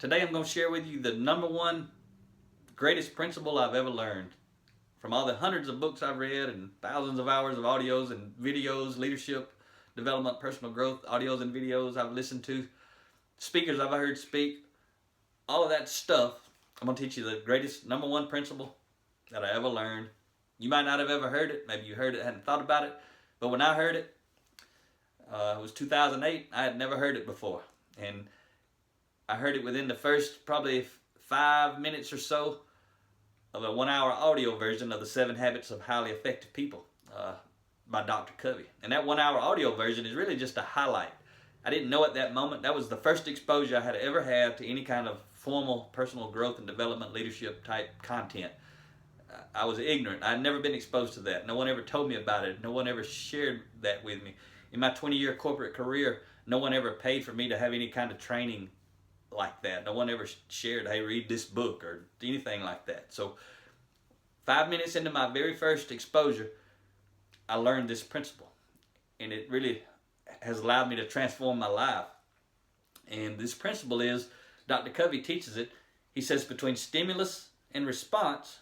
Today I'm going to share with you the number one greatest principle I've ever learned from all the hundreds of books I've read and thousands of hours of audios and videos, leadership, development, personal growth, audios and videos I've listened to, speakers I've heard speak, all of that stuff. I'm going to teach you the greatest number one principle that I ever learned. You might not have ever heard it. Maybe you heard it, hadn't thought about it. But when I heard it, it was 2008. I had never heard it before. And I heard it within the first probably 5 minutes or so of a 1-hour audio version of the 7 Habits of Highly Effective People by Dr. Covey. And that 1-hour audio version is really just a highlight. I didn't know at that moment. That was the first exposure I had ever had to any kind of formal personal growth and development leadership type content. I was ignorant. I'd never been exposed to that. No one ever told me about it. No one ever shared that with me. In my 20-year corporate career, no one ever paid for me to have any kind of training like that. No one ever shared, hey, read this book or anything like that. So 5 minutes into my very first exposure, I learned this principle. And it really has allowed me to transform my life. And this principle is, Dr. Covey teaches it. He says between stimulus and response,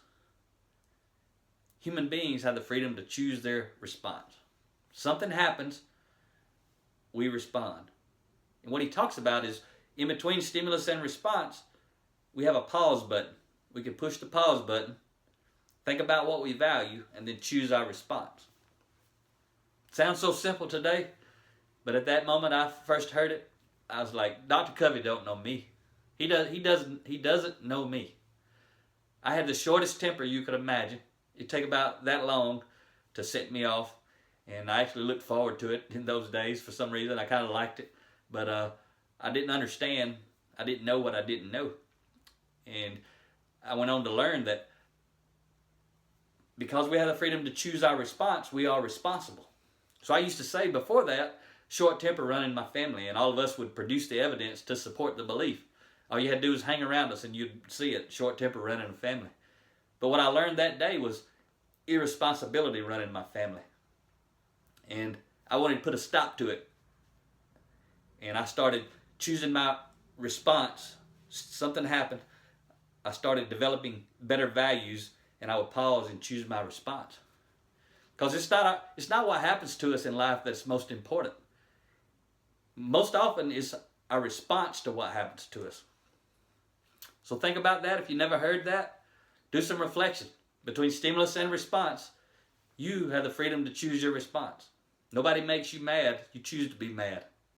human beings have the freedom to choose their response. Something happens, we respond. And what he talks about is, in between stimulus and response, we have a pause button. We can push the pause button, think about what we value, and then choose our response. Sounds so simple today, but at that moment I first heard it, I was like, Dr. Covey don't know me. He doesn't know me. I had the shortest temper you could imagine. It'd take about that long to set me off, and I actually looked forward to it in those days for some reason. I kind of liked it, but I didn't understand. I didn't know what I didn't know. And I went on to learn that because we have the freedom to choose our response, we are responsible. So I used to say before that, short temper run in my family, and all of us would produce the evidence to support the belief. All you had to do was hang around us and you'd see it, short temper run in the family. But what I learned that day was irresponsibility run in my family. And I wanted to put a stop to it. And I started choosing my response. Something happened. I started developing better values, and I would pause and choose my response. Because it's not what happens to us in life that's most important. Most often it's our response to what happens to us. So think about that. If you never heard that, do some reflection. Between stimulus and response, you have the freedom to choose your response. Nobody makes you mad. You choose to be mad.